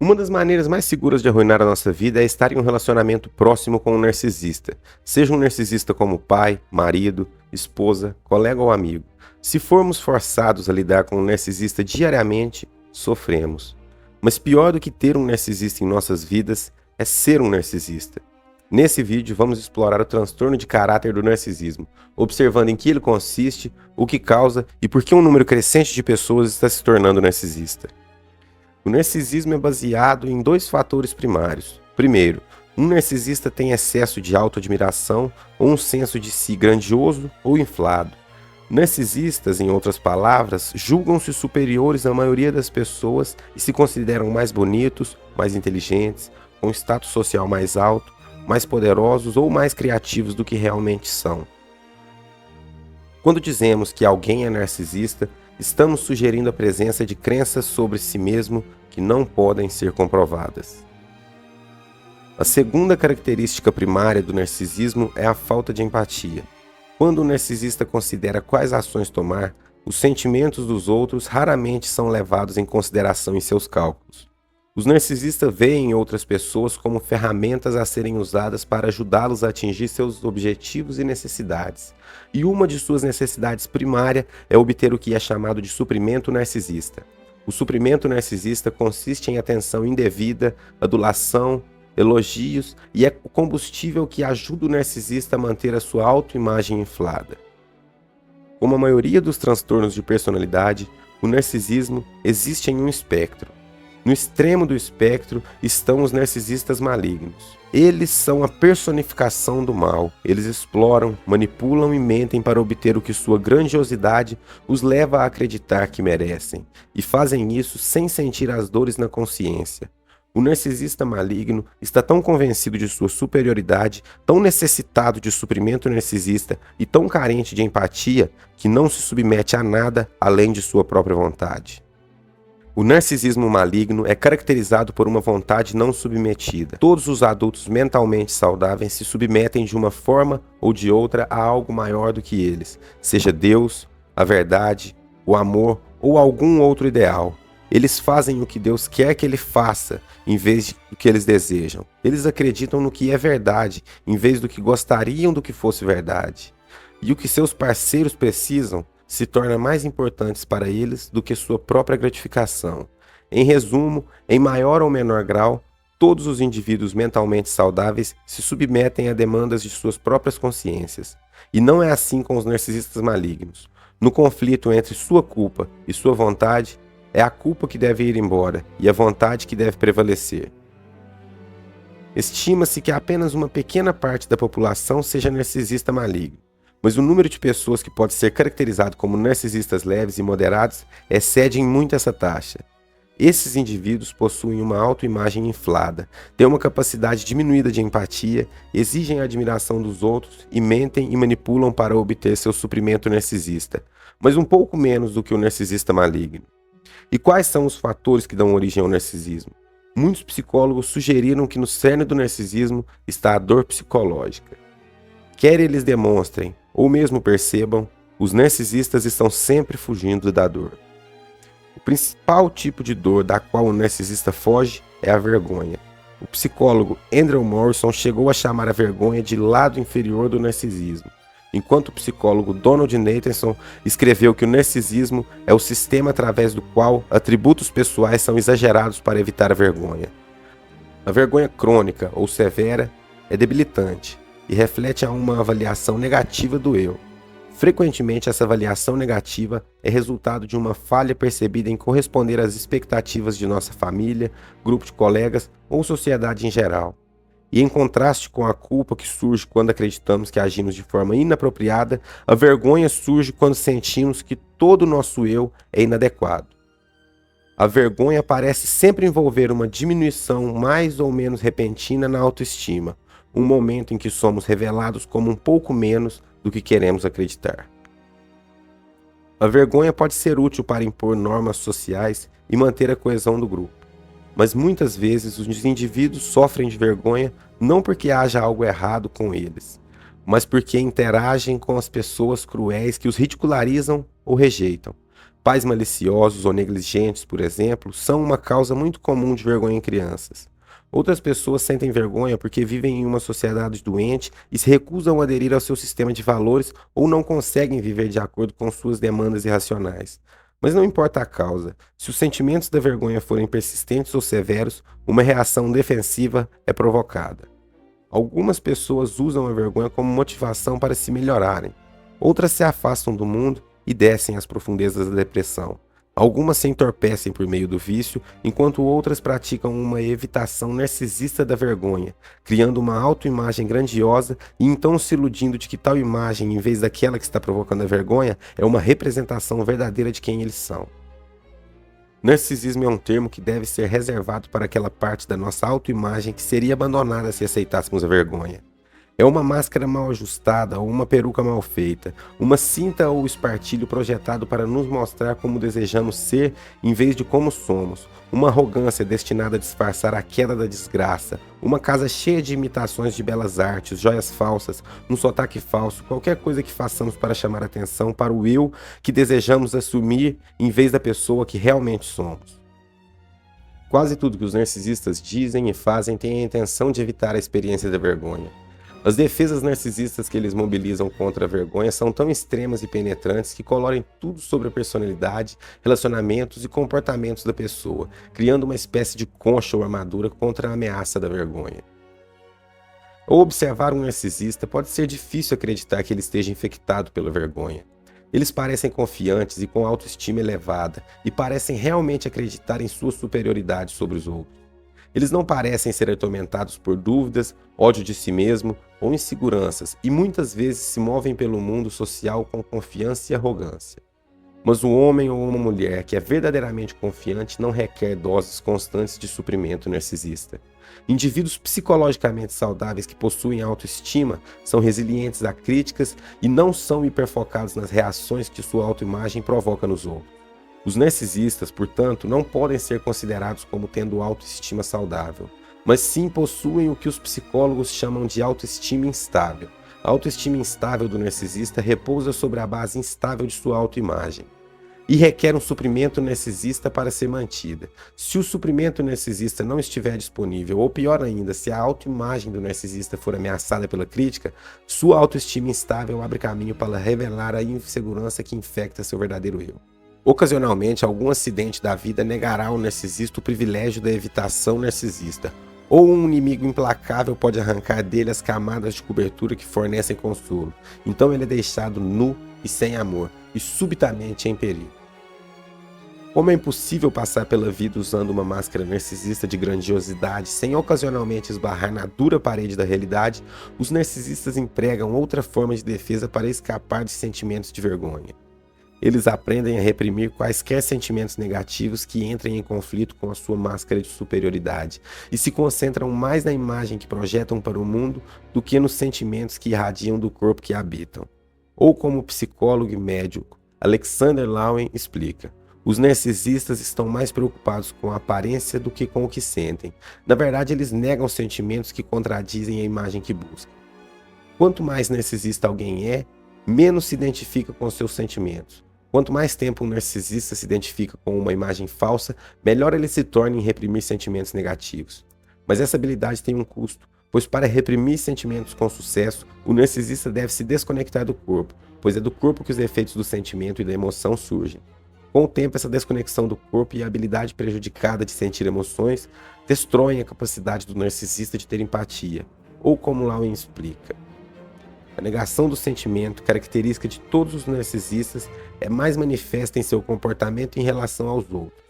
Uma das maneiras mais seguras de arruinar a nossa vida é estar em um relacionamento próximo com um narcisista. Seja um narcisista como pai, marido, esposa, colega ou amigo. Se formos forçados a lidar com um narcisista diariamente, sofremos. Mas pior do que ter um narcisista em nossas vidas é ser um narcisista. Nesse vídeo, vamos explorar o transtorno de caráter do narcisismo, observando em que ele consiste, o que causa e por que um número crescente de pessoas está se tornando narcisista. O narcisismo é baseado em dois fatores primários. Primeiro, um narcisista tem excesso de autoadmiração ou um senso de si grandioso ou inflado. Narcisistas, em outras palavras, julgam-se superiores à maioria das pessoas e se consideram mais bonitos, mais inteligentes, com status social mais alto, mais poderosos ou mais criativos do que realmente são. Quando dizemos que alguém é narcisista, estamos sugerindo a presença de crenças sobre si mesmo que não podem ser comprovadas. A segunda característica primária do narcisismo é a falta de empatia. Quando o narcisista considera quais ações tomar, os sentimentos dos outros raramente são levados em consideração em seus cálculos. Os narcisistas veem outras pessoas como ferramentas a serem usadas para ajudá-los a atingir seus objetivos e necessidades. E uma de suas necessidades primárias é obter o que é chamado de suprimento narcisista. O suprimento narcisista consiste em atenção indevida, adulação, elogios e é o combustível que ajuda o narcisista a manter a sua autoimagem inflada. Como a maioria dos transtornos de personalidade, o narcisismo existe em um espectro. No extremo do espectro estão os narcisistas malignos. Eles são a personificação do mal. Eles exploram, manipulam e mentem para obter o que sua grandiosidade os leva a acreditar que merecem, e fazem isso sem sentir as dores na consciência. O narcisista maligno está tão convencido de sua superioridade, tão necessitado de suprimento narcisista e tão carente de empatia que não se submete a nada além de sua própria vontade. O narcisismo maligno é caracterizado por uma vontade não submetida. Todos os adultos mentalmente saudáveis se submetem de uma forma ou de outra a algo maior do que eles, seja Deus, a verdade, o amor ou algum outro ideal. Eles fazem o que Deus quer que ele faça, em vez do que eles desejam. Eles acreditam no que é verdade, em vez do que gostariam do que fosse verdade. E o que seus parceiros precisam se torna mais importantes para eles do que sua própria gratificação. Em resumo, em maior ou menor grau, todos os indivíduos mentalmente saudáveis se submetem a demandas de suas próprias consciências. E não é assim com os narcisistas malignos. No conflito entre sua culpa e sua vontade, é a culpa que deve ir embora e a vontade que deve prevalecer. Estima-se que apenas uma pequena parte da população seja narcisista maligno. Mas o número de pessoas que pode ser caracterizado como narcisistas leves e moderados excede em muito essa taxa. Esses indivíduos possuem uma autoimagem inflada, têm uma capacidade diminuída de empatia, exigem a admiração dos outros e mentem e manipulam para obter seu suprimento narcisista, mas um pouco menos do que o narcisista maligno. E quais são os fatores que dão origem ao narcisismo? Muitos psicólogos sugeriram que no cerne do narcisismo está a dor psicológica. Quer eles demonstrem ou mesmo percebam, os narcisistas estão sempre fugindo da dor. O principal tipo de dor da qual o narcisista foge é a vergonha. O psicólogo Andrew Morrison chegou a chamar a vergonha de lado inferior do narcisismo, enquanto o psicólogo Donald Nathanson escreveu que o narcisismo é o sistema através do qual atributos pessoais são exagerados para evitar a vergonha. A vergonha crônica ou severa é debilitante e reflete a uma avaliação negativa do eu. Frequentemente, essa avaliação negativa é resultado de uma falha percebida em corresponder às expectativas de nossa família, grupo de colegas ou sociedade em geral. E em contraste com a culpa que surge quando acreditamos que agimos de forma inapropriada, a vergonha surge quando sentimos que todo o nosso eu é inadequado. A vergonha parece sempre envolver uma diminuição mais ou menos repentina na autoestima, um momento em que somos revelados como um pouco menos do que queremos acreditar. A vergonha pode ser útil para impor normas sociais e manter a coesão do grupo, mas muitas vezes os indivíduos sofrem de vergonha não porque haja algo errado com eles, mas porque interagem com as pessoas cruéis que os ridicularizam ou rejeitam. Pais maliciosos ou negligentes, por exemplo, são uma causa muito comum de vergonha em crianças. Outras pessoas sentem vergonha porque vivem em uma sociedade doente e se recusam a aderir ao seu sistema de valores ou não conseguem viver de acordo com suas demandas irracionais. Mas não importa a causa, se os sentimentos da vergonha forem persistentes ou severos, uma reação defensiva é provocada. Algumas pessoas usam a vergonha como motivação para se melhorarem. Outras se afastam do mundo e descem às profundezas da depressão. Algumas se entorpecem por meio do vício, enquanto outras praticam uma evitação narcisista da vergonha, criando uma autoimagem grandiosa e então se iludindo de que tal imagem, em vez daquela que está provocando a vergonha, é uma representação verdadeira de quem eles são. Narcisismo é um termo que deve ser reservado para aquela parte da nossa autoimagem que seria abandonada se aceitássemos a vergonha. É uma máscara mal ajustada ou uma peruca mal feita, uma cinta ou espartilho projetado para nos mostrar como desejamos ser em vez de como somos, uma arrogância destinada a disfarçar a queda da desgraça, uma casa cheia de imitações de belas artes, joias falsas, um sotaque falso, qualquer coisa que façamos para chamar atenção para o eu que desejamos assumir em vez da pessoa que realmente somos. Quase tudo que os narcisistas dizem e fazem tem a intenção de evitar a experiência da vergonha. As defesas narcisistas que eles mobilizam contra a vergonha são tão extremas e penetrantes que colorem tudo sobre a personalidade, relacionamentos e comportamentos da pessoa, criando uma espécie de concha ou armadura contra a ameaça da vergonha. Ao observar um narcisista, pode ser difícil acreditar que ele esteja infectado pela vergonha. Eles parecem confiantes e com autoestima elevada, e parecem realmente acreditar em sua superioridade sobre os outros. Eles não parecem ser atormentados por dúvidas, ódio de si mesmo ou inseguranças e muitas vezes se movem pelo mundo social com confiança e arrogância. Mas um homem ou uma mulher que é verdadeiramente confiante não requer doses constantes de suprimento narcisista. Indivíduos psicologicamente saudáveis que possuem autoestima são resilientes a críticas e não são hiperfocados nas reações que sua autoimagem provoca nos outros. Os narcisistas, portanto, não podem ser considerados como tendo autoestima saudável, mas sim possuem o que os psicólogos chamam de autoestima instável. A autoestima instável do narcisista repousa sobre a base instável de sua autoimagem e requer um suprimento narcisista para ser mantida. Se o suprimento narcisista não estiver disponível, ou pior ainda, se a autoimagem do narcisista for ameaçada pela crítica, sua autoestima instável abre caminho para revelar a insegurança que infecta seu verdadeiro eu. Ocasionalmente, algum acidente da vida negará ao narcisista o privilégio da evitação narcisista, ou um inimigo implacável pode arrancar dele as camadas de cobertura que fornecem consolo. Então ele é deixado nu e sem amor, e subitamente em perigo. Como é impossível passar pela vida usando uma máscara narcisista de grandiosidade sem ocasionalmente esbarrar na dura parede da realidade, os narcisistas empregam outra forma de defesa para escapar de sentimentos de vergonha. Eles aprendem a reprimir quaisquer sentimentos negativos que entrem em conflito com a sua máscara de superioridade e se concentram mais na imagem que projetam para o mundo do que nos sentimentos que irradiam do corpo que habitam. Ou como o psicólogo e médico Alexander Lowen explica, os narcisistas estão mais preocupados com a aparência do que com o que sentem. Na verdade, eles negam sentimentos que contradizem a imagem que buscam. Quanto mais narcisista alguém é, menos se identifica com seus sentimentos. Quanto mais tempo um narcisista se identifica com uma imagem falsa, melhor ele se torna em reprimir sentimentos negativos. Mas essa habilidade tem um custo, pois para reprimir sentimentos com sucesso, o narcisista deve se desconectar do corpo, pois é do corpo que os efeitos do sentimento e da emoção surgem. Com o tempo, essa desconexão do corpo e a habilidade prejudicada de sentir emoções destroem a capacidade do narcisista de ter empatia, ou como Lowen explica. A negação do sentimento, característica de todos os narcisistas, é mais manifesta em seu comportamento em relação aos outros.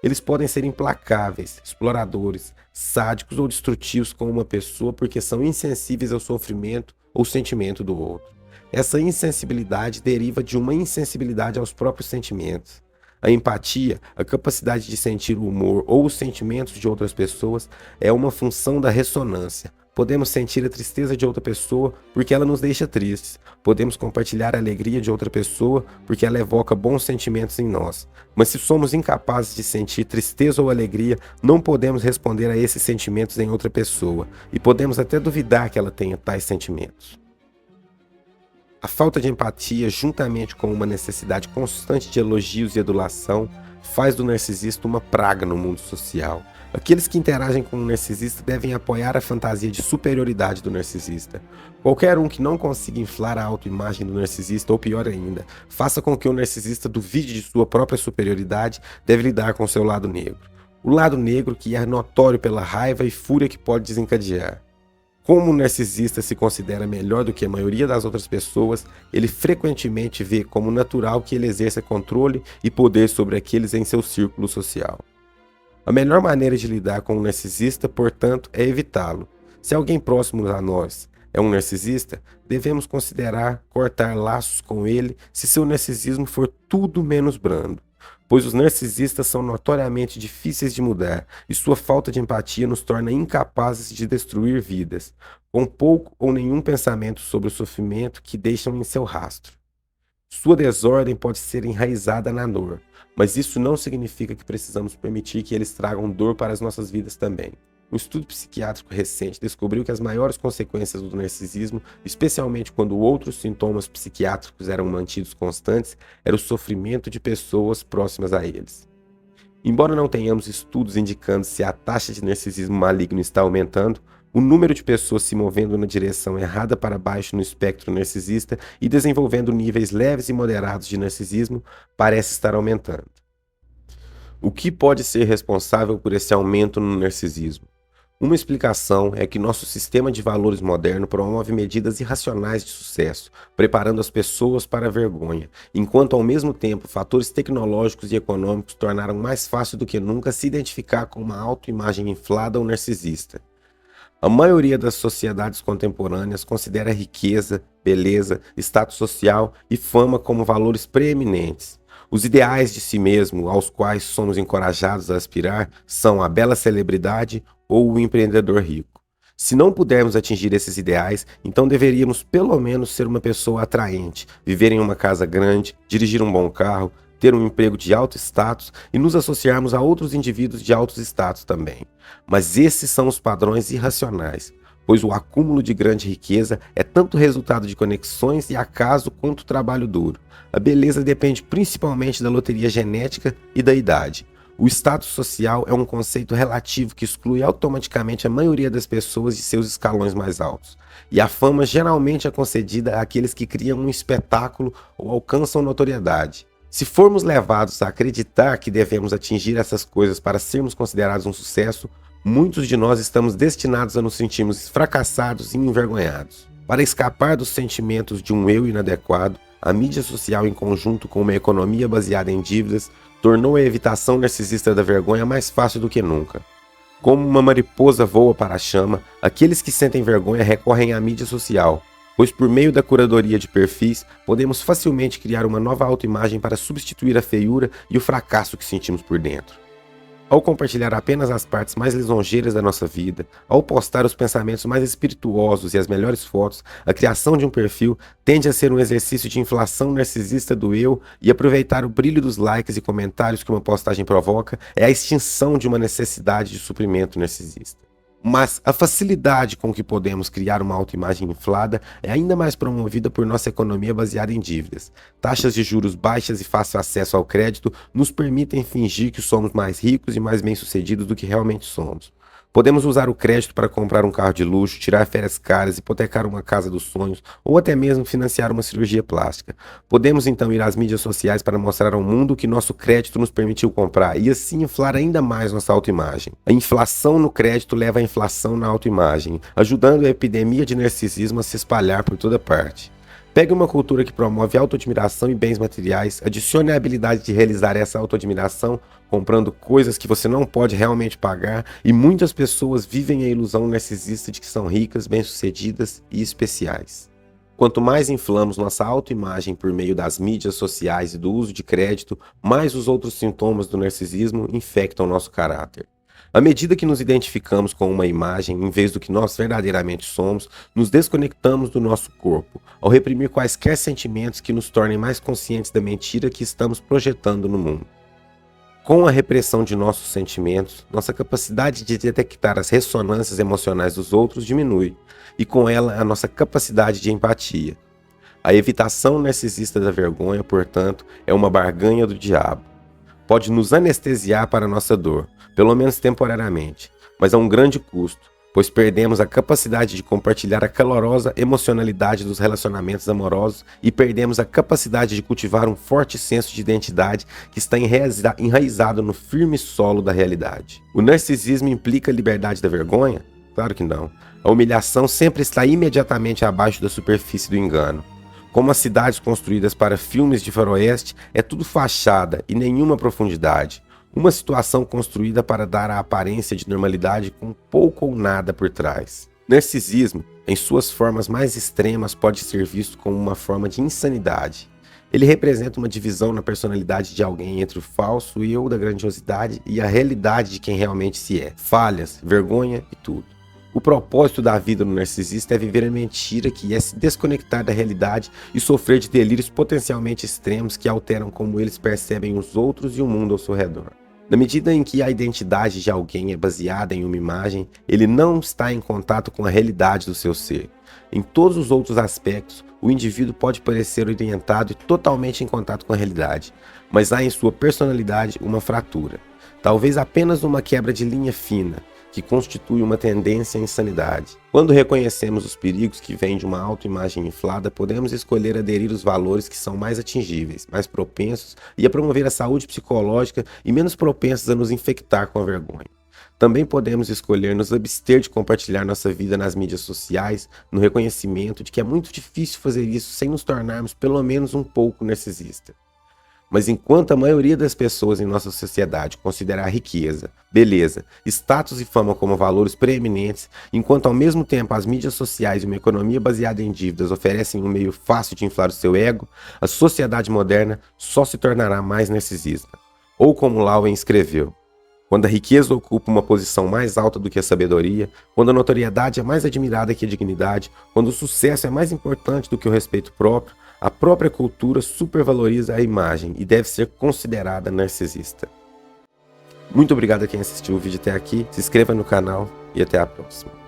Eles podem ser implacáveis, exploradores, sádicos ou destrutivos com uma pessoa porque são insensíveis ao sofrimento ou sentimento do outro. Essa insensibilidade deriva de uma insensibilidade aos próprios sentimentos. A empatia, a capacidade de sentir o humor ou os sentimentos de outras pessoas, é uma função da ressonância. Podemos sentir a tristeza de outra pessoa porque ela nos deixa tristes. Podemos compartilhar a alegria de outra pessoa porque ela evoca bons sentimentos em nós. Mas se somos incapazes de sentir tristeza ou alegria, não podemos responder a esses sentimentos em outra pessoa. E podemos até duvidar que ela tenha tais sentimentos. A falta de empatia, juntamente com uma necessidade constante de elogios e adulação, faz do narcisista uma praga no mundo social. Aqueles que interagem com o narcisista devem apoiar a fantasia de superioridade do narcisista. Qualquer um que não consiga inflar a autoimagem do narcisista, ou pior ainda, faça com que o narcisista duvide de sua própria superioridade, deve lidar com seu lado negro. O lado negro que é notório pela raiva e fúria que pode desencadear. Como o narcisista se considera melhor do que a maioria das outras pessoas, ele frequentemente vê como natural que ele exerça controle e poder sobre aqueles em seu círculo social. A melhor maneira de lidar com um narcisista, portanto, é evitá-lo. Se alguém próximo a nós é um narcisista, devemos considerar cortar laços com ele se seu narcisismo for tudo menos brando. Pois os narcisistas são notoriamente difíceis de mudar e sua falta de empatia nos torna incapazes de destruir vidas, com pouco ou nenhum pensamento sobre o sofrimento que deixam em seu rastro. Sua desordem pode ser enraizada na dor, mas isso não significa que precisamos permitir que eles tragam dor para as nossas vidas também. Um estudo psiquiátrico recente descobriu que as maiores consequências do narcisismo, especialmente quando outros sintomas psiquiátricos eram mantidos constantes, era o sofrimento de pessoas próximas a eles. Embora não tenhamos estudos indicando se a taxa de narcisismo maligno está aumentando, o número de pessoas se movendo na direção errada para baixo no espectro narcisista e desenvolvendo níveis leves e moderados de narcisismo parece estar aumentando. O que pode ser responsável por esse aumento no narcisismo? Uma explicação é que nosso sistema de valores moderno promove medidas irracionais de sucesso, preparando as pessoas para a vergonha, enquanto ao mesmo tempo fatores tecnológicos e econômicos tornaram mais fácil do que nunca se identificar com uma autoimagem inflada ou narcisista. A maioria das sociedades contemporâneas considera riqueza, beleza, status social e fama como valores preeminentes. Os ideais de si mesmo aos quais somos encorajados a aspirar são a bela celebridade ou o empreendedor rico. Se não pudermos atingir esses ideais, então deveríamos pelo menos ser uma pessoa atraente, viver em uma casa grande, dirigir um bom carro, ter um emprego de alto status e nos associarmos a outros indivíduos de altos status também. Mas esses são os padrões irracionais, pois o acúmulo de grande riqueza é tanto resultado de conexões e acaso quanto trabalho duro. A beleza depende principalmente da loteria genética e da idade. O status social é um conceito relativo que exclui automaticamente a maioria das pessoas de seus escalões mais altos. E a fama geralmente é concedida àqueles que criam um espetáculo ou alcançam notoriedade. Se formos levados a acreditar que devemos atingir essas coisas para sermos considerados um sucesso, muitos de nós estamos destinados a nos sentirmos fracassados e envergonhados. Para escapar dos sentimentos de um eu inadequado, a mídia social, em conjunto com uma economia baseada em dívidas, tornou a evitação narcisista da vergonha mais fácil do que nunca. Como uma mariposa voa para a chama, aqueles que sentem vergonha recorrem à mídia social, pois por meio da curadoria de perfis, podemos facilmente criar uma nova autoimagem para substituir a feiura e o fracasso que sentimos por dentro. Ao compartilhar apenas as partes mais lisonjeiras da nossa vida, ao postar os pensamentos mais espirituosos e as melhores fotos, a criação de um perfil tende a ser um exercício de inflação narcisista do eu, e aproveitar o brilho dos likes e comentários que uma postagem provoca é a extinção de uma necessidade de suprimento narcisista. Mas a facilidade com que podemos criar uma autoimagem inflada é ainda mais promovida por nossa economia baseada em dívidas. Taxas de juros baixas e fácil acesso ao crédito nos permitem fingir que somos mais ricos e mais bem-sucedidos do que realmente somos. Podemos usar o crédito para comprar um carro de luxo, tirar férias caras, hipotecar uma casa dos sonhos ou até mesmo financiar uma cirurgia plástica. Podemos então ir às mídias sociais para mostrar ao mundo que nosso crédito nos permitiu comprar e assim inflar ainda mais nossa autoimagem. A inflação no crédito leva à inflação na autoimagem, ajudando a epidemia de narcisismo a se espalhar por toda parte. Pegue uma cultura que promove autoadmiração e bens materiais, adicione a habilidade de realizar essa autoadmiração comprando coisas que você não pode realmente pagar, e muitas pessoas vivem a ilusão narcisista de que são ricas, bem-sucedidas e especiais. Quanto mais inflamos nossa autoimagem por meio das mídias sociais e do uso de crédito, mais os outros sintomas do narcisismo infectam nosso caráter. À medida que nos identificamos com uma imagem em vez do que nós verdadeiramente somos, nos desconectamos do nosso corpo, ao reprimir quaisquer sentimentos que nos tornem mais conscientes da mentira que estamos projetando no mundo. Com a repressão de nossos sentimentos, nossa capacidade de detectar as ressonâncias emocionais dos outros diminui, e com ela a nossa capacidade de empatia. A evitação narcisista da vergonha, portanto, é uma barganha do diabo. Pode nos anestesiar para a nossa dor, pelo menos temporariamente, mas a um grande custo, pois perdemos a capacidade de compartilhar a calorosa emocionalidade dos relacionamentos amorosos e perdemos a capacidade de cultivar um forte senso de identidade que está enraizado no firme solo da realidade. O narcisismo implica a liberdade da vergonha? Claro que não. A humilhação sempre está imediatamente abaixo da superfície do engano. Como as cidades construídas para filmes de faroeste, é tudo fachada e nenhuma profundidade. Uma situação construída para dar a aparência de normalidade com pouco ou nada por trás. Narcisismo, em suas formas mais extremas, pode ser visto como uma forma de insanidade. Ele representa uma divisão na personalidade de alguém entre o falso eu da grandiosidade e a realidade de quem realmente se é. Falhas, vergonha e tudo. O propósito da vida do narcisista é viver a mentira, que é se desconectar da realidade e sofrer de delírios potencialmente extremos que alteram como eles percebem os outros e o mundo ao seu redor. Na medida em que a identidade de alguém é baseada em uma imagem, ele não está em contato com a realidade do seu ser. Em todos os outros aspectos, o indivíduo pode parecer orientado e totalmente em contato com a realidade, mas há em sua personalidade uma fratura, talvez apenas uma quebra de linha fina, que constitui uma tendência à insanidade. Quando reconhecemos os perigos que vêm de uma autoimagem inflada, podemos escolher aderir aos valores que são mais atingíveis, mais propensos e a promover a saúde psicológica e menos propensos a nos infectar com a vergonha. Também podemos escolher nos abster de compartilhar nossa vida nas mídias sociais, no reconhecimento de que é muito difícil fazer isso sem nos tornarmos pelo menos um pouco narcisistas. Mas enquanto a maioria das pessoas em nossa sociedade considera a riqueza, beleza, status e fama como valores preeminentes, enquanto ao mesmo tempo as mídias sociais e uma economia baseada em dívidas oferecem um meio fácil de inflar o seu ego, a sociedade moderna só se tornará mais narcisista. Ou como Lowen escreveu, quando a riqueza ocupa uma posição mais alta do que a sabedoria, quando a notoriedade é mais admirada que a dignidade, quando o sucesso é mais importante do que o respeito próprio, a própria cultura supervaloriza a imagem e deve ser considerada narcisista. Muito obrigado a quem assistiu o vídeo até aqui, se inscreva no canal e até a próxima.